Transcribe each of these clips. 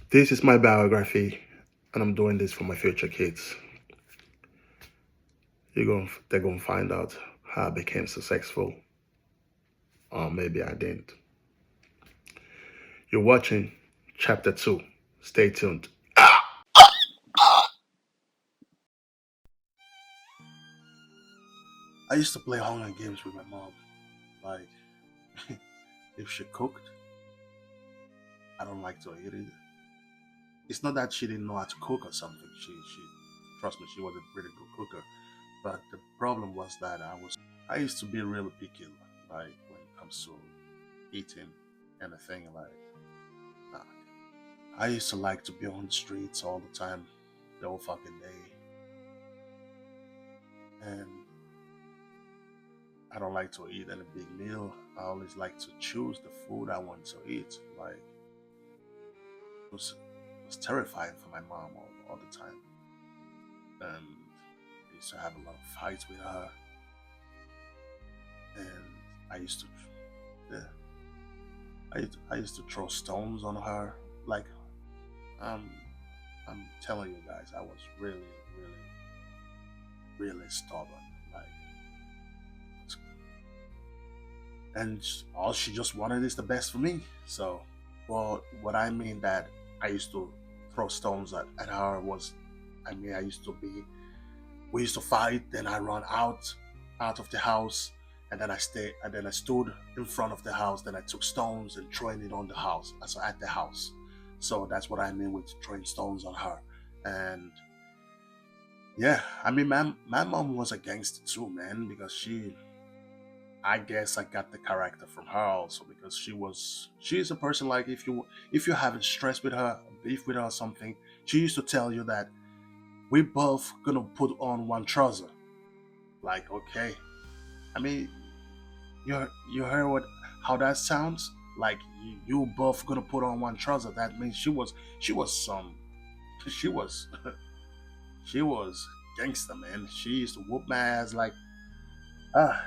This is my biography, and I'm doing this for my future kids. They're gonna find out how I became successful, or maybe I didn't. You're watching chapter 2. Stay tuned. I used to play online games with my mom. Like, if she cooked, I don't like to eat it. It's not that she didn't know how to cook or something. She, trust me, she was a really good cooker. But the problem was that I used to be really picky, like when it comes to eating anything. Like, uh, I used to like to be on the streets all the time, the whole fucking day, and I don't like to eat any big meal. I always like to choose the food I want to eat. Like, it was terrifying for my mom all the time, and I used to have a lot of fights with her, and I used to, yeah, I used to throw stones on her. Like, um, I'm telling you guys, I was really, really, really stubborn. Like, and all she just wanted is the best for me. So, well, what I mean that I used to throw stones at her was, I mean, we used to fight. Then I run out of the house, and then I stood in front of the house. Then I took stones and throwing it on the house, so at the house. So that's what I mean with throwing stones on her. And yeah, I mean, my mom was a gangster too, man, because I guess I got the character from her also because she's a person like if you're having stress with her, beef with her or something, she used to tell you that we both gonna put on one trouser. Like, okay, I mean, you heard what how that sounds? Like you both gonna put on one trouser. That means she was some she was she was gangster, man. She used to whoop my ass like, ah,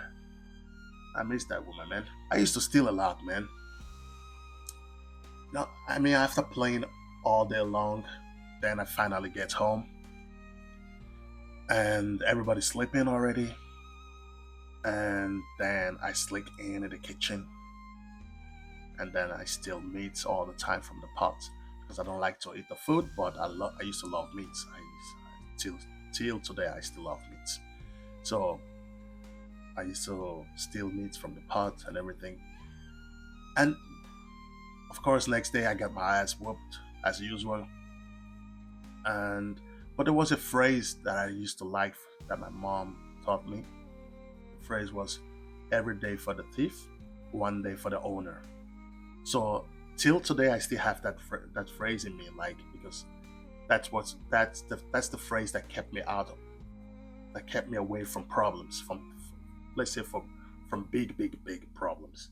I miss that woman, man. I used to steal a lot, man. No, I mean, after playing all day long, then I finally get home and everybody's sleeping already. And then I sneak in the kitchen and then I steal meats all the time from the pot because I don't like to eat the food, but I used to love meats. Till till today I still love meats. So I used to steal meats from the pot and everything. And of course, next day I got my ass whooped as usual. And but there was a phrase that I used to like that my mom taught me. The phrase was every day for the thief, one day for the owner. So till today I still have that phrase in me, like because that's the phrase that kept me that kept me away from problems, from let's say from big problems.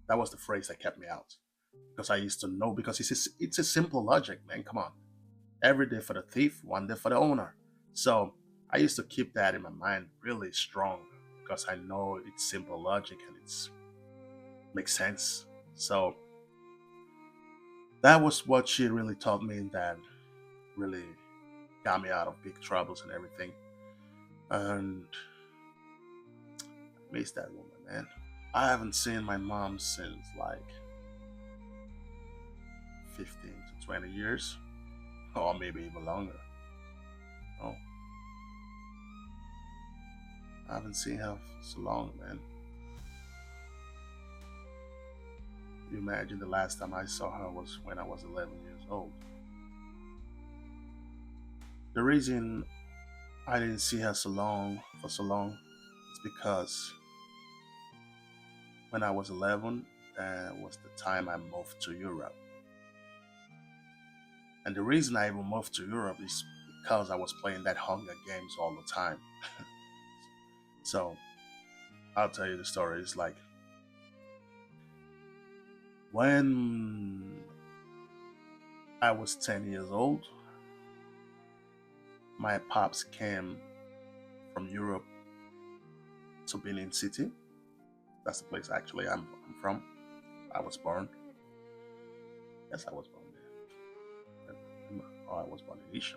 That was the phrase that kept me out because I used to know because it's a simple logic, man. Come on, every day for the thief, one day for the owner. So I used to keep that in my mind really strong because I know it's simple logic and it's makes sense. So that was what she really taught me and that really got me out of big troubles and everything. And I miss that woman, man. I haven't seen my mom since like 15 to 20 years, or maybe even longer. Oh, I haven't seen her for so long, man. You imagine the last time I saw her was when I was 11 years old. The reason I didn't see her for so long is because when I was 11, that was the time I moved to Europe. And the reason I even moved to Europe is because I was playing that Hunger Games all the time. So I'll tell you the story. It's like when I was 10 years old, my pops came from Europe to Benin City. That's the place actually I'm from. I was born. Yes, I was born there. or I was born in Asia.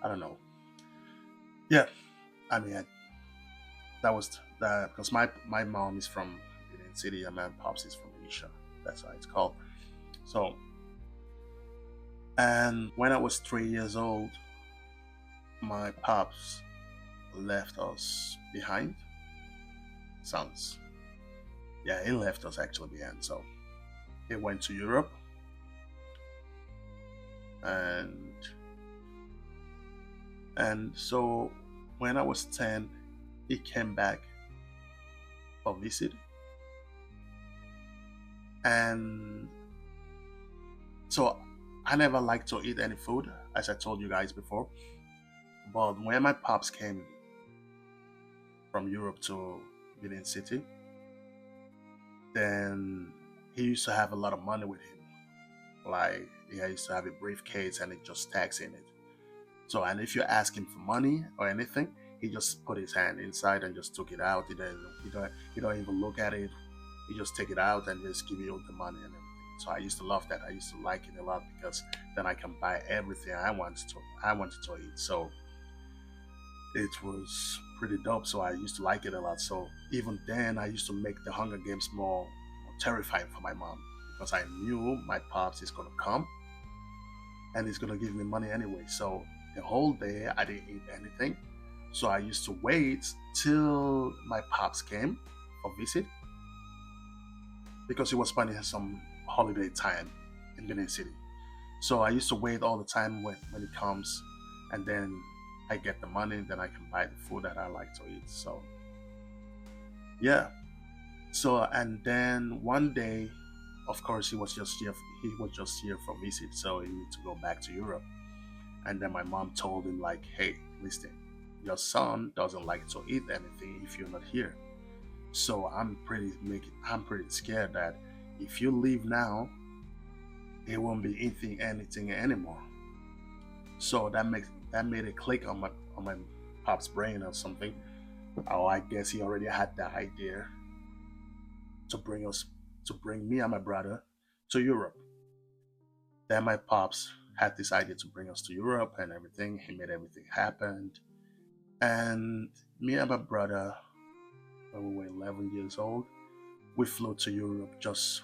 I don't know. Yeah, I mean, that was that because my mom is from Benin City and my pops is from Asia. That's why it's called. So, and when I was 3 years old, my pops left us behind. Sounds, yeah, he left us actually behind. So he went to Europe, and so when I was 10, he came back for visit, and so I never liked to eat any food, as I told you guys before. But when my pops came from Europe to Benin City, then he used to have a lot of money with him. Like he used to have a briefcase and it just tags in it. So and if you ask him for money or anything, he just put his hand inside and just took it out. He don't even look at it. He just take it out and just give you the money and everything. So I used to love that. I used to like it a lot because then I can buy everything I wanted to eat. So it was pretty dope. So I used to like it a lot. So even then, I used to make the Hunger Games more terrifying for my mom because I knew my pops is gonna come and he's gonna give me money anyway. So the whole day I didn't eat anything. So I used to wait till my pops came for visit because he was spending some holiday time in Benin City. So I used to wait all the time when he comes, and then I get the money, then I can buy the food that I like to eat. So yeah. So and then one day, of course, he was just here for visit, so he need to go back to Europe. And then my mom told him like, "Hey, listen, your son doesn't like to eat anything if you're not here. So I'm pretty scared that if you leave now, he won't be eating anything anymore." So that made a click on my pop's brain or something. Oh, I guess he already had the idea to bring me and my brother to Europe. Then my pops had this idea to bring us to Europe and everything. He made everything happen. And me and my brother, when we were 11 years old, we flew to Europe just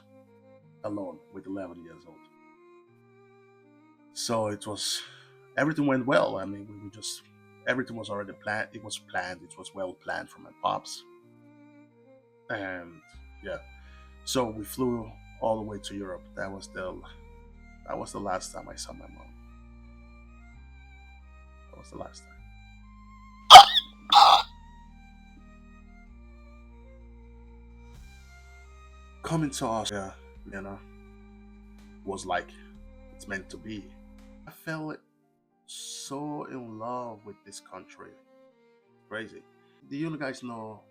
alone with 11 years old. So everything went well. I mean, we were just, everything was already planned. It was planned. It was well planned for my pops. And yeah, so we flew all the way to Europe. That was the last time I saw my mom. That was the last time. Coming to Austria, you know, was like it's meant to be. I felt so in love with this country. Crazy. Do you guys know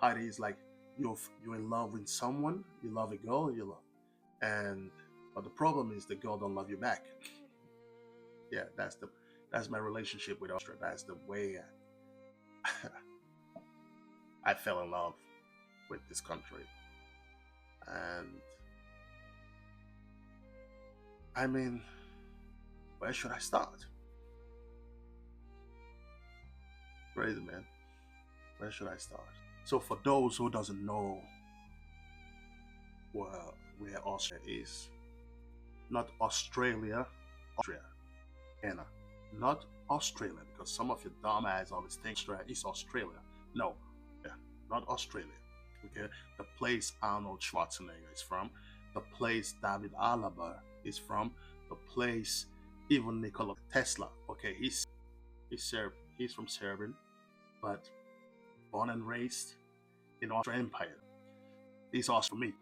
how it is? Like you're in love with someone, you love a girl, you love, and but the problem is the girl don't love you back. Yeah, that's my relationship with Austria. That's the way I fell in love with this country. And I mean, where should I start? Crazy man. Where should I start? So for those who doesn't know where Austria is, not Australia, Austria, Anna, not Australia, because some of your dumb eyes always think Australia is Australia. No, yeah, not Australia. Okay, the place Arnold Schwarzenegger is from, the place David Alaba is from, the place even Nikola Tesla. Okay, he's from Serbia, but born and raised in Austrian Empire. These are for me.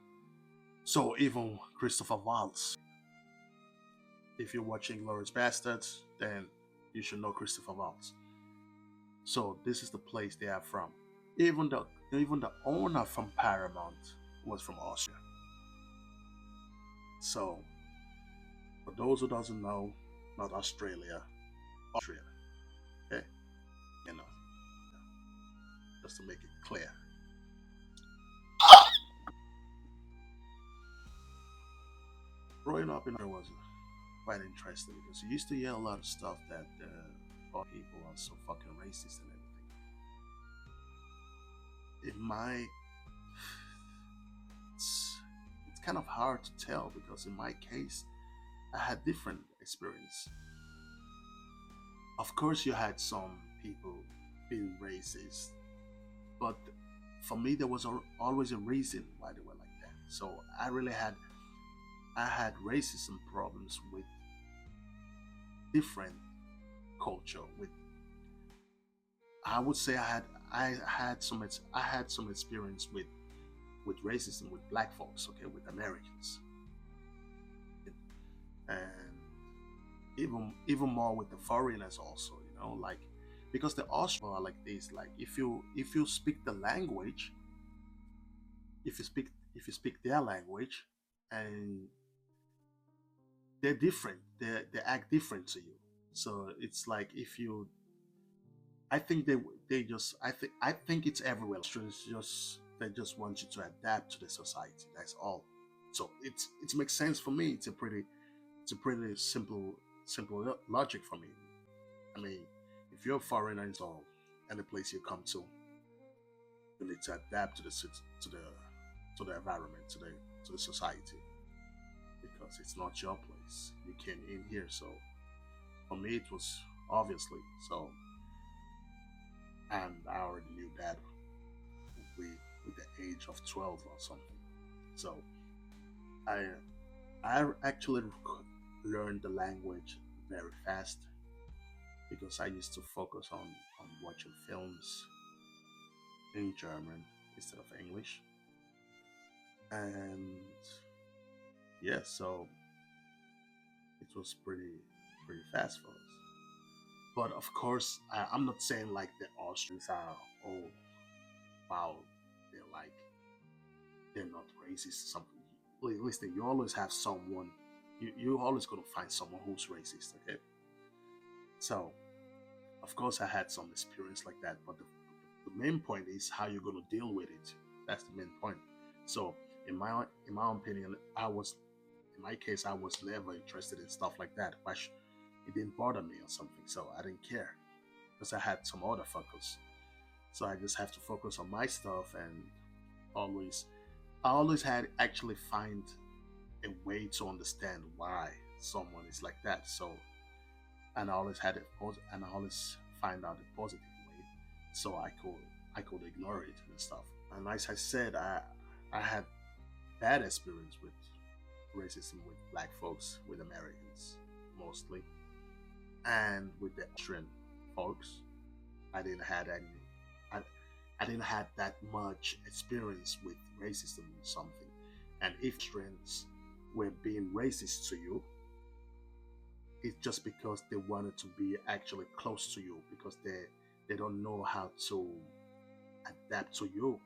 So even Christopher Waltz, if you're watching Glorious Bastards, then you should know Christopher Waltz. So this is the place they are from. Even the owner from Paramount was from Austria. So for those who doesn't know, not Australia, Austria. Okay, you know, just to make it clear. Growing up in Austria quite interesting because you used to hear a lot of stuff that people are so fucking racist and everything. In my, it's kind of hard to tell because in my case, I had different experience. Of course, you had some people being racist, but for me, there was always a reason why they were like that. So I had racism problems with different culture. With I would say I had some experience with racism with black folks, okay, with Americans, and even more with the foreigners also, like because the Austrians are like this. Like if you speak the language, if you speak their language, and they're different, they act different to you. So it's like if you I think I think it's everywhere. Austrians just they just want you to adapt to the society. That's all. So it makes sense for me. It's a pretty simple logic for me. I mean, if you're a foreigner in so any place you come to, you need to adapt to to the environment, to the society, because it's not your place. You came in here, so for me it was obviously so, and I already knew that with with the age of 12 or something. So I I actually learned the language very fast because I used to focus on watching films in German instead of English, and yeah, so it was pretty fast for us. But of course, I'm not saying like the Austrians are, oh wow, they're like they're not racist or something. Listen, you always have someone. You always gonna find someone who's racist. Okay, so of course I had some experience like that, but the main point is how you're gonna deal with it. That's the main point. So in my opinion, I was in my case I was never interested in stuff like that. But it didn't bother me or something, so I didn't care because I had some other focus. So I just have to focus on my stuff and always I always had actually find a way to understand why someone is like that. So and I always had and I always find out a positive way, so I could ignore it and stuff. And as I said, I had bad experience with racism with black folks, with Americans mostly, and with the Austrian folks. I didn't had any. I, I didn't have that much experience with racism or something. And if Austrians were being racist to you, it's just because they wanted to be actually close to you because they don't know how to adapt to your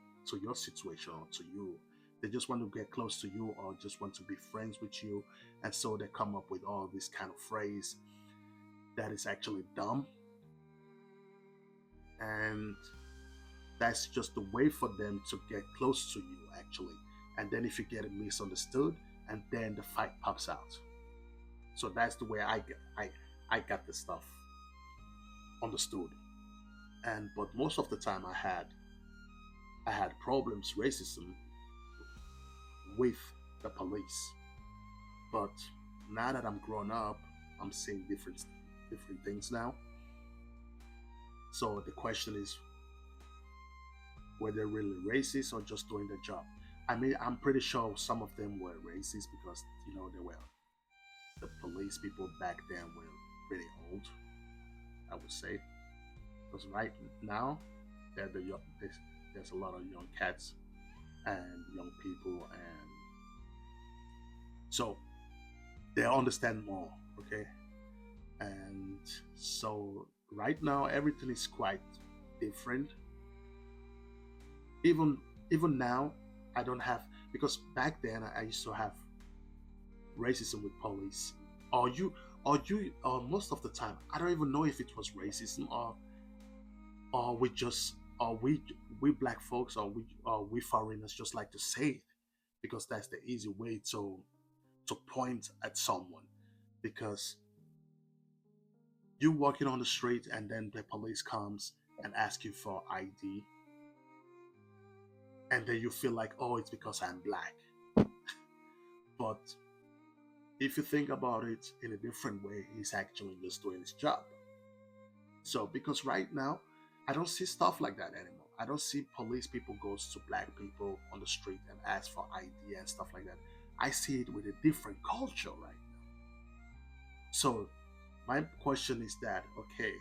situation or to you. They just want to get close to you or just want to be friends with you, and so they come up with all this kind of phrase that is actually dumb, and that's just a way for them to get close to you actually. And then if you get it misunderstood, and then the fight pops out. So that's the way I got the stuff understood. And but most of the time I had problems racism with the police. But now that I'm grown up, I'm seeing different things now. So the question is, were they really racist or just doing their job? I mean, I'm pretty sure some of them were racist because they were the police people back then were pretty old. I would say because right now there's a lot of young cats and young people, and so they understand more. Okay, and so right now everything is quite different. Even now, I don't have, because back then I used to have racism with police, or or most of the time I don't even know if it was racism, or we just or we black folks, or we foreigners just like to say it because that's the easy way to point at someone. because you walking on the street and then the police comes and ask you for ID, and then you feel like, oh, it's because I'm black. But if you think about it in a different way, he's actually just doing his job. So because right now, I don't see stuff like that anymore. I don't see police people goes to black people on the street and ask for ID and stuff like that. I see it with a different culture right now. So my question is that, okay,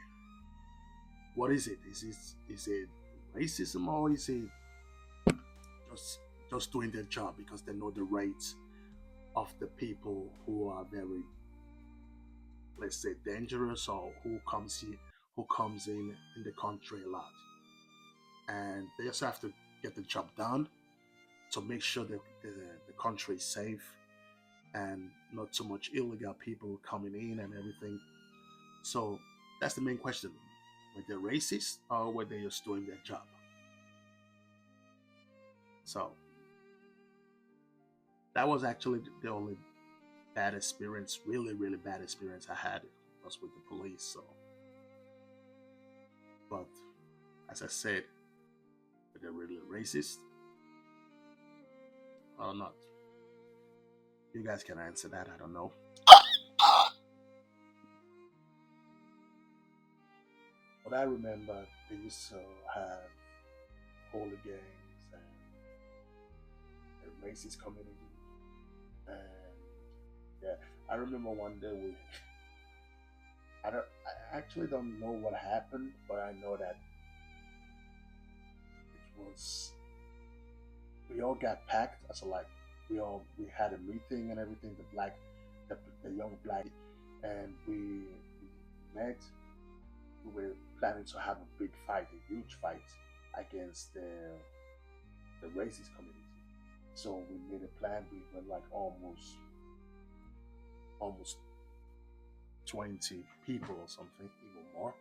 what is it? Is it racism, or is it just just doing their job because they know the rights of the people who are very, let's say, dangerous, or who comes in the country a lot, and they just have to get the job done to make sure that the country is safe and not too much illegal people coming in and everything. So that's the main question: were they racist, or were they just doing their job? So that was actually the only bad experience, really, really bad experience I had was with the police. So, but as I said, were they really racist or not? You guys can answer that. I don't know. But I remember they used to have hooligans and racist community. And yeah, I remember one day I actually don't know what happened, but I know that it was, we all got packed. So like we had a meeting and everything. The young black, and we met. We were planning to have a big fight, a huge fight against the racist community. So we made a plan. We were like almost 20 people or something, even more.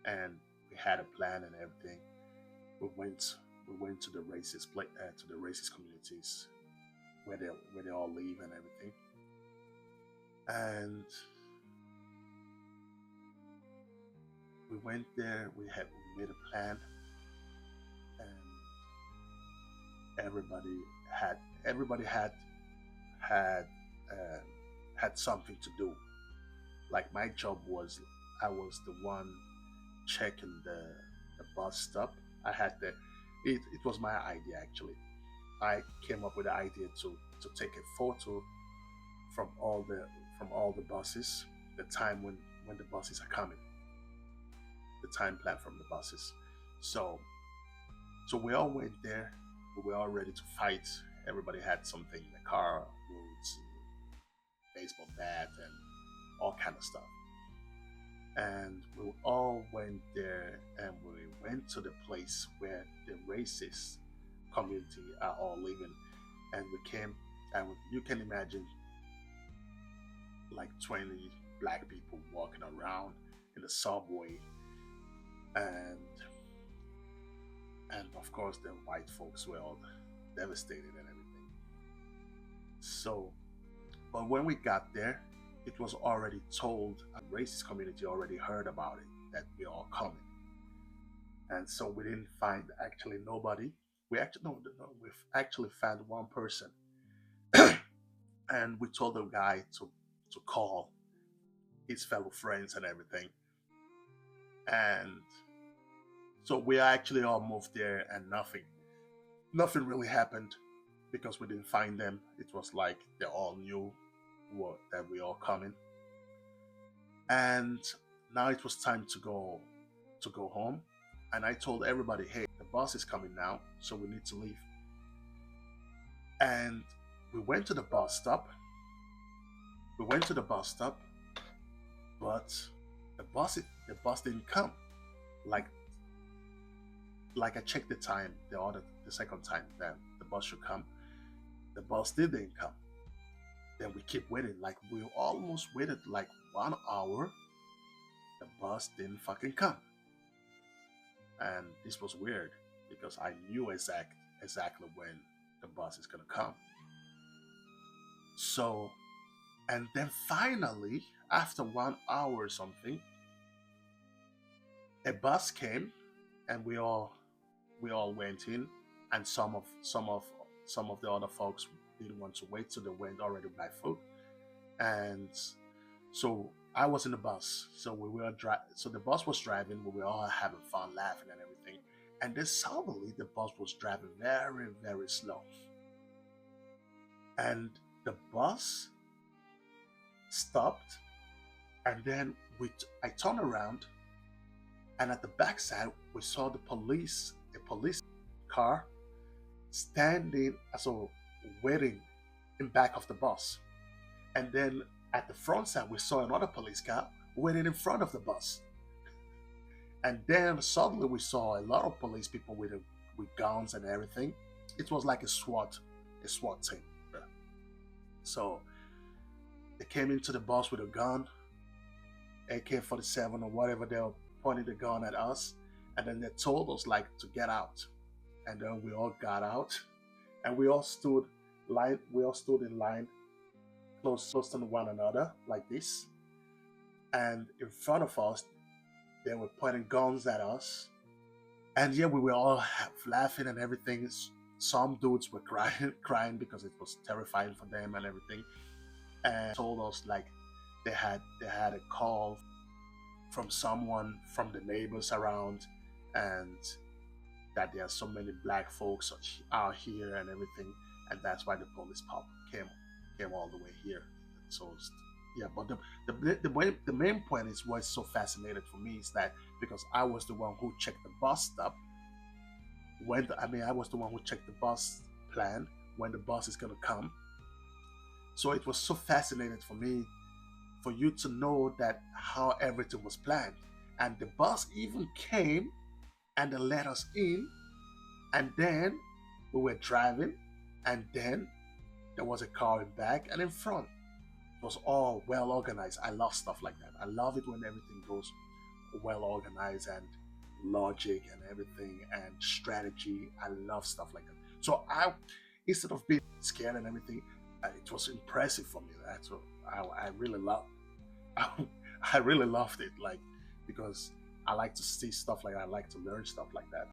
And we had a plan and everything. We went we went to the to the racist communities where they all live and everything. And we went there. We made a plan, and everybody everybody had uh, had something to do. Like my job was, I was the one checking the bus stop. I had the it was my idea actually. I came up with the idea to take a photo from all the buses, the time when the buses are coming, the time plan from the buses. So we all went there. We were all ready to fight. Everybody had something in the car, roots, baseball bat, and all kind of stuff. And we all went there, and we went to the place where the racist community are all living. And we came, and you can imagine like 20 black people walking around in the subway, and of course the white folks were all devastated and everything. So, but when we got there, it was already told. A racist community already heard about it, that we're all coming, and so we didn't find actually nobody. We actually no, we actually found one person, and we told the guy to call his fellow friends and everything. And so we actually all moved there, and nothing really happened because we didn't find them. It was like they all knew that we all coming. And now it was time to go home. And I told everybody, hey, the bus is coming now, so we need to leave. And we went to the bus stop. We went to the bus stop, but the bus didn't come. Like I checked the time, the second time that the bus should come. The bus didn't come. Then we keep waiting. Like we almost waited like 1 hour. The bus didn't fucking come. And this was weird because I knew exactly when the bus is gonna come. So And then finally, after 1 hour or something, a bus came, and we all went in, and some of the other folks didn't want to wait, so they went already by foot. And so I was in the bus, so so the bus was driving, we were all having fun, laughing and everything. And then suddenly the bus was driving very, very slow, and the bus stopped. And then I turned around, and at the backside we saw a police car standing, so waiting in back of the bus. And then at the front side we saw another police car waiting in front of the bus. And then suddenly we saw a lot of police people with guns and everything. It was like a SWAT team. So they came into the bus with a gun, AK-47 or whatever. They were pointing the gun at us, and then they told us like to get out. And then we all got out, and We all stood in line, close to one another like this. And in front of us, they were pointing guns at us. And yeah, we were all laughing and everything. Some dudes were crying, crying because it was terrifying for them and everything. And told us like they had a call from someone from the neighbors around, and that there are so many black folks out here and everything, and that's why the police pop came all the way here. So yeah, but the main point is what's so fascinated for me is that because I was the one who checked the bus stop I was the one who checked the bus plan when the bus is gonna come. So it was so fascinating for me for you to know that how everything was planned, and the bus even came and they let us in, and then we were driving, and then there was a car in back and in front. It was all well organized. I love stuff like that. I love it when everything goes well organized, and logic and everything and strategy. I love stuff like that. So instead of being scared and everything, it was impressive for me. That's what I really love. I, I really loved it, like because I like to see stuff like that. I like to learn stuff like that.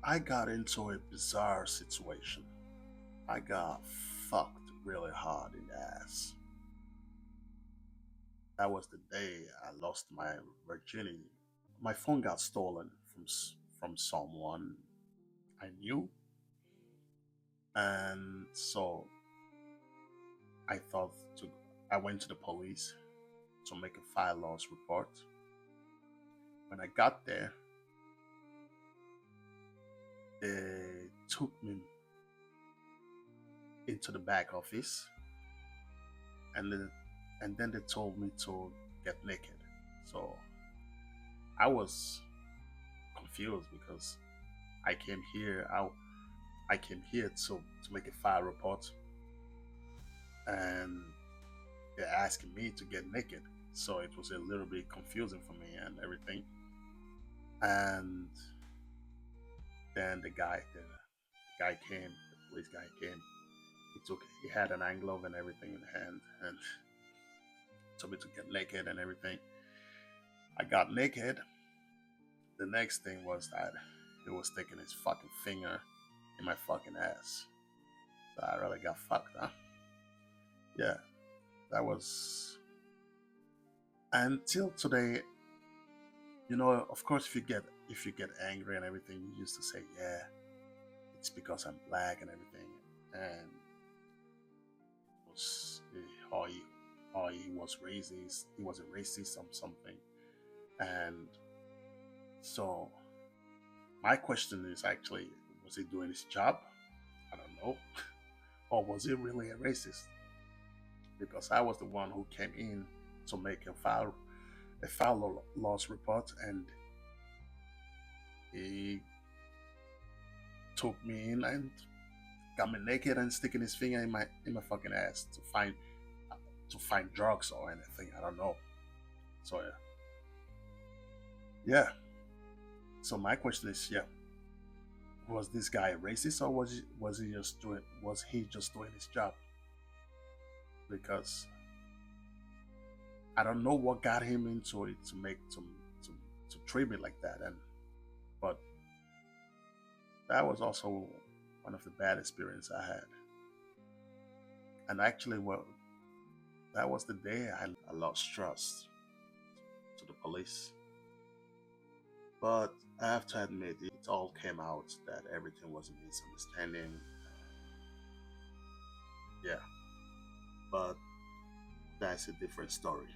I got into a bizarre situation. I got fucked really hard in the ass. That was the day I lost my virginity. My phone got stolen from someone I knew, and so I thought to I went to the police to make a file loss report. When I got there, they took me into the back office, and then they told me to get naked. So I was confused because I came here. I came here to make a file report, and they're asking me to get naked. So it was a little bit confusing for me and everything. And then the guy came, the police guy came. He had an hand glove and everything in hand, and told me to get naked and everything. I got naked. The next thing was that he was sticking his fucking finger in my fucking ass. So I really got fucked, huh? Yeah, that was until today. Of course, if you get angry and everything, you used to say, "Yeah, it's because I'm black and everything," and it was how he was racist. He was a racist or something, and so my question is actually, was he doing his job? I don't know, or was he really a racist? Because I was the one who came in to make a file loss report, and he took me in and got me naked and sticking his finger in my fucking ass to find drugs or anything. I don't know. So yeah. So my question is, yeah, was this guy racist, or was he just doing his job? Because I don't know what got him into it to to, to treat me like that. And but that was also one of the bad experiences I had. And actually, well, that was the day I lost trust to the police. But I have to admit, it all came out that everything was a misunderstanding. Yeah, but that's a different story.